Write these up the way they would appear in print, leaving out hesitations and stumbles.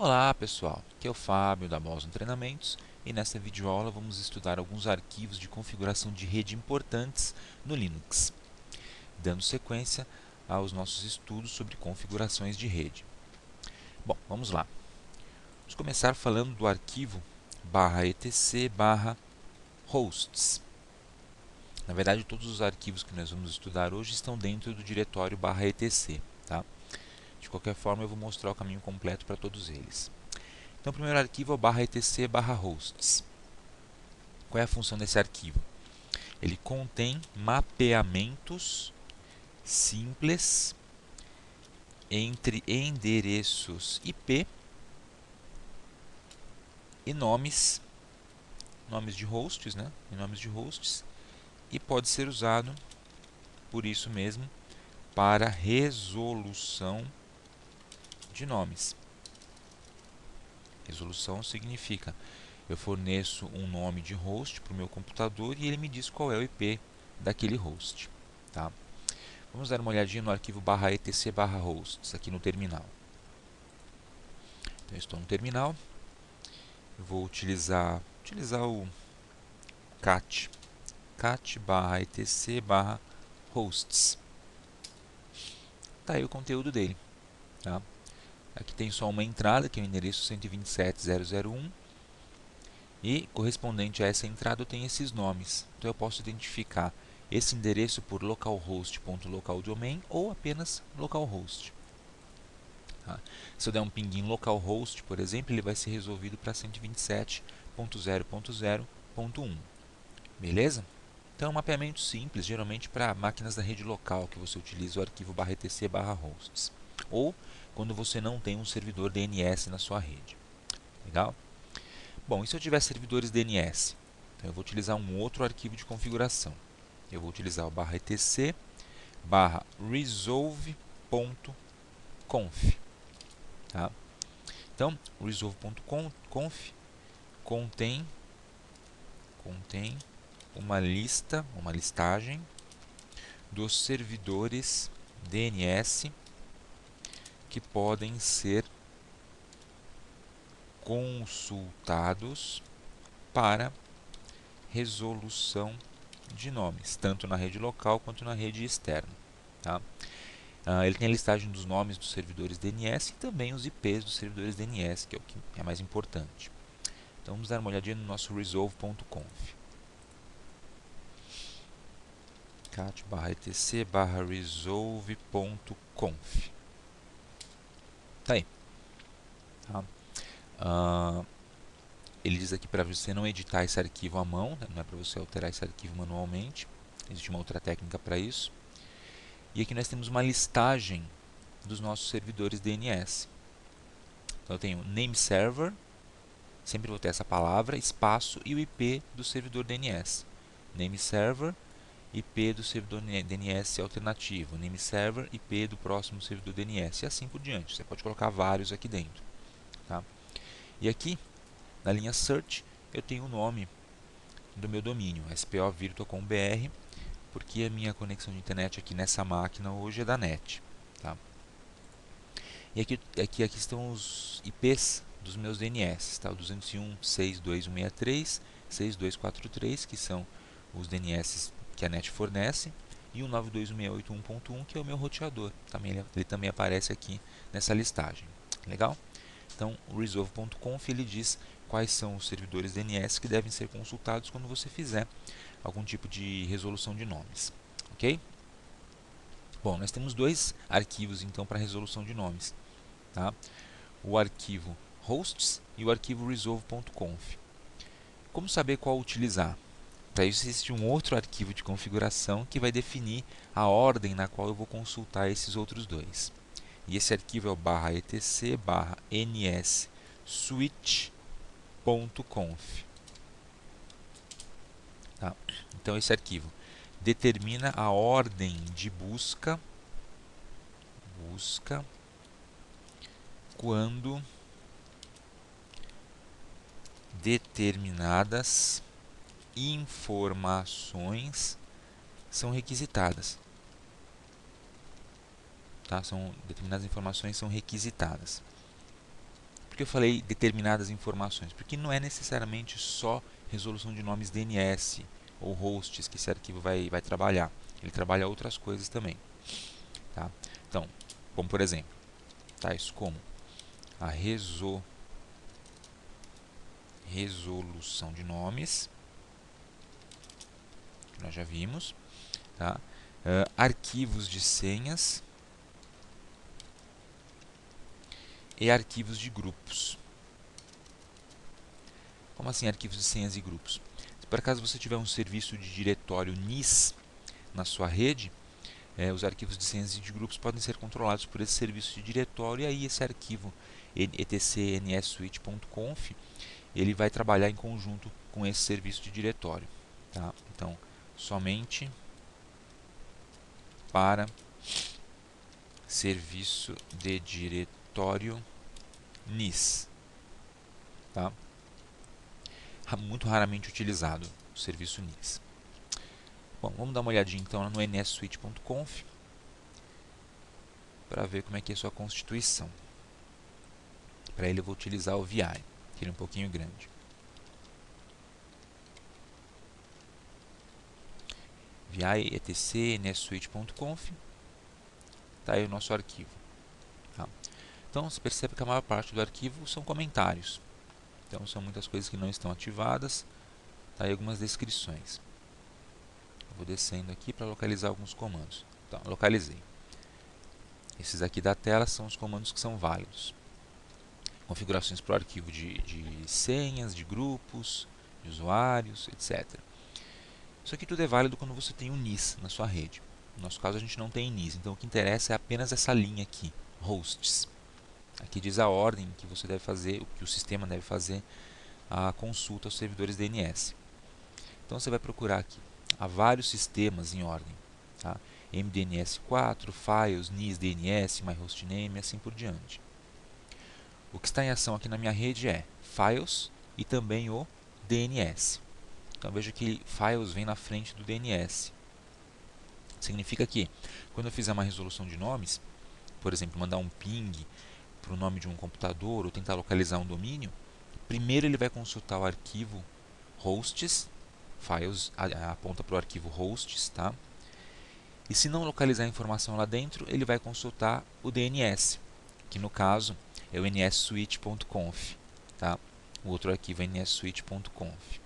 Olá pessoal, aqui é o Fábio da Boston Treinamentos e nesta videoaula vamos estudar alguns arquivos de configuração de rede importantes no Linux, dando sequência aos nossos estudos sobre configurações de rede. Bom, vamos lá. Vamos começar falando do arquivo /etc/hosts. Na verdade, todos os arquivos que nós vamos estudar hoje estão dentro do diretório /etc. Tá? De qualquer forma, eu vou mostrar o caminho completo para todos eles. Então, o primeiro arquivo é o /etc/hosts. Qual é a função desse arquivo? Ele contém mapeamentos simples entre endereços IP e nomes de hosts, né? E pode ser usado, por isso mesmo, para resolução de nomes. Resolução significa eu forneço um nome de host para o meu computador e ele me diz qual é o IP daquele host. Tá? Vamos dar uma olhadinha no arquivo /etc/hosts aqui no terminal. Então, eu estou no terminal, eu vou utilizar o cat /etc/hosts. Está aí o conteúdo dele. Tá? Aqui tem só uma entrada, que é o endereço 127.0.0.1, e correspondente a essa entrada eu tenho esses nomes. Então eu posso identificar esse endereço por localhost.localdomain ou apenas localhost. Tá? Se eu der um ping em localhost, por exemplo, ele vai ser resolvido para 127.0.0.1. Beleza? Então é um mapeamento simples, geralmente para máquinas da rede local que você utiliza o arquivo /etc/hosts. Ou quando você não tem um servidor DNS na sua rede. Legal? Bom, e se eu tiver servidores DNS? Então eu vou utilizar um outro arquivo de configuração. Eu vou utilizar o /etc/resolve.conf. Tá? Então, o resolve.conf contém uma listagem dos servidores DNS que podem ser consultados para resolução de nomes, tanto na rede local quanto na rede externa. Tá? Ele tem a listagem dos nomes dos servidores DNS e também os IPs dos servidores DNS, que é o que é mais importante. Então vamos dar uma olhadinha no nosso resolve.conf. cat/etc/resolve.conf. Tá aí. Tá? Ele diz aqui para você não editar esse arquivo à mão, né? Não é para você alterar esse arquivo manualmente. Existe uma outra técnica para isso. E aqui nós temos uma listagem dos nossos servidores DNS. Então eu tenho name server, sempre vou ter essa palavra, espaço e o IP do servidor DNS. Name server, IP do servidor DNS alternativo. Name server, IP do próximo servidor DNS. E assim por diante. Você pode colocar vários aqui dentro. Tá? E aqui, na linha search, eu tenho o nome do meu domínio, SPO.Virtua.com.br, porque a minha conexão de internet aqui nessa máquina hoje é da NET. Tá? E aqui estão os IPs dos meus DNS, tá? O 201.62163, 6243, que são os DNS que a NET fornece, e o 92.168.1.1, que é o meu roteador. Ele também aparece aqui nessa listagem. Legal? Então, o resolve.conf ele diz quais são os servidores DNS que devem ser consultados quando você fizer algum tipo de resolução de nomes. Ok? Bom, nós temos dois arquivos então para resolução de nomes. Tá? O arquivo hosts e o arquivo resolve.conf. Como saber qual utilizar? Para isso existe um outro arquivo de configuração que vai definir a ordem na qual eu vou consultar esses outros dois. E esse arquivo é o /etc/ns_switch.conf. Tá? Então esse arquivo determina a ordem de busca quando determinadas informações são requisitadas. Tá? Determinadas informações são requisitadas. Por que eu falei determinadas informações? Porque não é necessariamente só resolução de nomes DNS ou hosts que esse arquivo vai trabalhar. Ele trabalha outras coisas também. Tá? Então, como por exemplo, tais como a resolução de nomes, que nós já vimos, tá? Arquivos de senhas e arquivos de grupos. Como assim arquivos de senhas e grupos? Se por acaso você tiver um serviço de diretório NIS na sua rede, os arquivos de senhas e de grupos podem ser controlados por esse serviço de diretório, e aí esse arquivo etc/nsswitch.conf ele vai trabalhar em conjunto com esse serviço de diretório. Tá? Então, somente para serviço de diretório NIS. Tá? Muito raramente utilizado o serviço NIS. Bom, vamos dar uma olhadinha então no nsswitch.conf para ver como é que é a sua constituição. Para ele eu vou utilizar o VI, que ele é um pouquinho grande. VI etc nsswitch.conf, está aí o nosso arquivo. Tá? Então você percebe que a maior parte do arquivo são comentários. Então são muitas coisas que não estão ativadas. Tá aí algumas descrições. Eu vou descendo aqui para localizar alguns comandos. Então, localizei. Esses aqui da tela são os comandos que são válidos. Configurações para o arquivo de senhas, de grupos, de usuários, etc. Isso aqui tudo é válido quando você tem um NIS na sua rede. No nosso caso a gente não tem NIS, então o que interessa é apenas essa linha aqui, hosts. Aqui diz a ordem que você deve fazer, o que o sistema deve fazer a consulta aos servidores DNS. Então você vai procurar aqui. Há vários sistemas em ordem. Tá? MDNS4, Files, NIS, DNS, MyHostName e assim por diante. O que está em ação aqui na minha rede é Files e também o DNS. Então veja que Files vem na frente do DNS. Significa que quando eu fizer uma resolução de nomes, por exemplo, mandar um ping para o nome de um computador ou tentar localizar um domínio, primeiro ele vai consultar o arquivo hosts, Files aponta para o arquivo hosts, tá? E se não localizar a informação lá dentro, ele vai consultar o DNS, que no caso é o nsswitch.conf, tá? O outro arquivo é nsswitch.conf.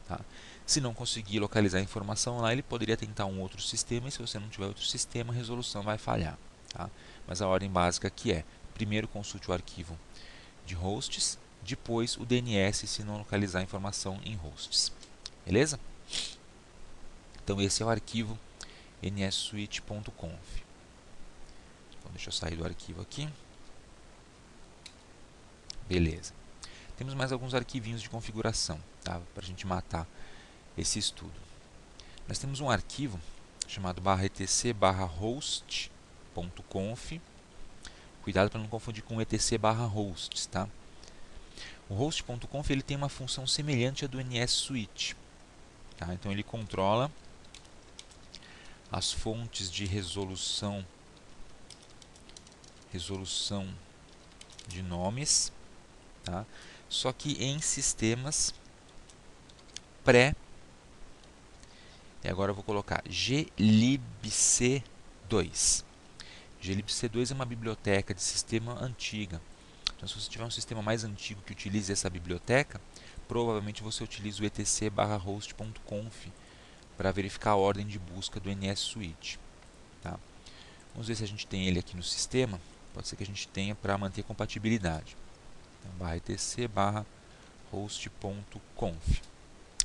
Tá? Se não conseguir localizar a informação lá, ele poderia tentar um outro sistema, e se você não tiver outro sistema, a resolução vai falhar. Tá? Mas a ordem básica aqui é, primeiro consulte o arquivo de hosts, depois o DNS se não localizar a informação em hosts. Beleza? Então esse é o arquivo nsswitch.conf. Então, deixa eu sair do arquivo aqui. Beleza. Temos mais alguns arquivinhos de configuração, tá? Para a gente matar esse estudo. Nós temos um arquivo chamado /etc/host.conf. Cuidado para não confundir com etc/hosts, tá? O host.conf ele tem uma função semelhante à do nsswitch, tá? Então ele controla as fontes de resolução de nomes, tá? Só que em sistemas pré. E agora eu vou colocar glibc2. glibc2 é uma biblioteca de sistema antiga. Então, se você tiver um sistema mais antigo que utilize essa biblioteca, provavelmente você utiliza o etc/host.conf para verificar a ordem de busca do nsswitch. Tá? Vamos ver se a gente tem ele aqui no sistema. Pode ser que a gente tenha para manter compatibilidade. Então, /etc/host.conf.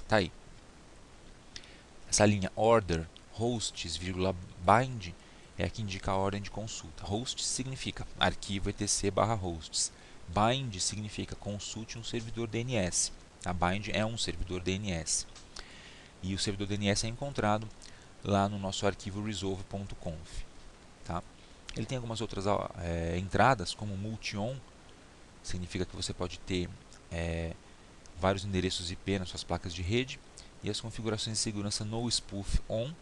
Tá aí. Essa linha order hosts, bind é a que indica a ordem de consulta. Hosts significa arquivo etc/hosts. Bind significa consulte um servidor DNS. A bind é um servidor DNS. E o servidor DNS é encontrado lá no nosso arquivo resolve.conf. Tá? Ele tem algumas outras entradas, como multi-on, significa que você pode ter vários endereços IP nas suas placas de rede, e as configurações de segurança no spoof on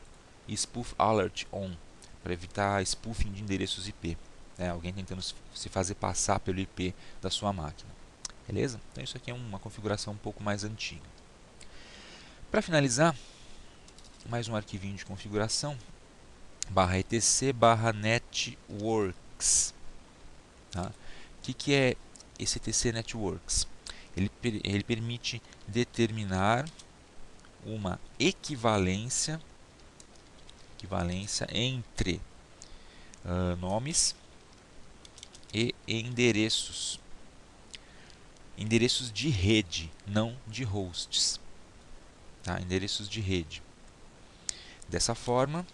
e spoof alert on, para evitar spoofing de endereços IP. né? Alguém tentando se fazer passar pelo IP da sua máquina. Beleza? Então isso aqui é uma configuração um pouco mais antiga. Para finalizar, mais um arquivinho de configuração, /etc/networks. Tá? O que é esse etc networks? Ele permite determinar uma equivalência entre nomes e endereços. Endereços de rede, não de hosts. Tá? Endereços de rede. Dessa forma,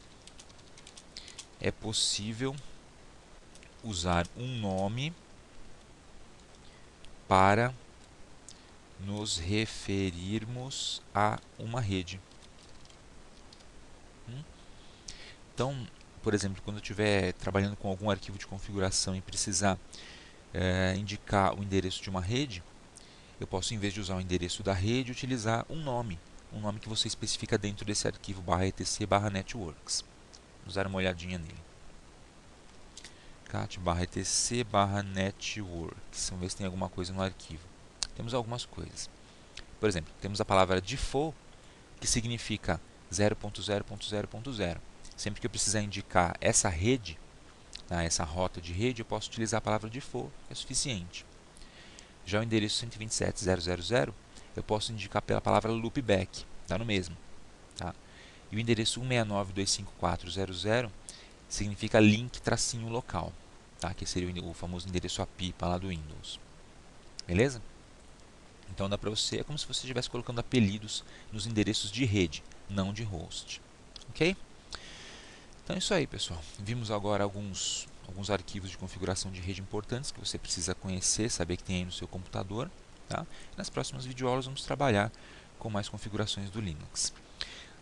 é possível usar um nome para nos referirmos a uma rede. Então, por exemplo, quando eu estiver trabalhando com algum arquivo de configuração e precisar indicar o endereço de uma rede, eu posso, em vez de usar o endereço da rede, utilizar um nome que você especifica dentro desse arquivo /etc/networks. Vamos dar uma olhadinha nele. cat/etc/networks. Vamos ver se tem alguma coisa no arquivo. Temos algumas coisas. Por exemplo, temos a palavra default, que significa 0.0.0.0. Sempre que eu precisar indicar essa rede, essa rota de rede, eu posso utilizar a palavra default, que é suficiente. Já o endereço 127.0.0.0, eu posso indicar pela palavra loopback, dá no mesmo. Tá? E o endereço 169.254.0.0 significa link-local, tá? Que seria o famoso endereço API lá do Windows. Beleza? Então dá para você, é como se você estivesse colocando apelidos nos endereços de rede, não de host. Ok? Então é isso aí, pessoal. Vimos agora alguns arquivos de configuração de rede importantes que você precisa conhecer, saber que tem aí no seu computador. Tá? Nas próximas videoaulas vamos trabalhar com mais configurações do Linux.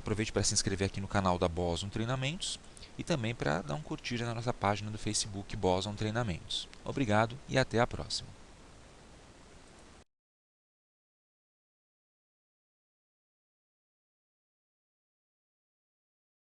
Aproveite para se inscrever aqui no canal da Boson Treinamentos e também para dar um curtir na nossa página do Facebook Boson Treinamentos. Obrigado e até a próxima.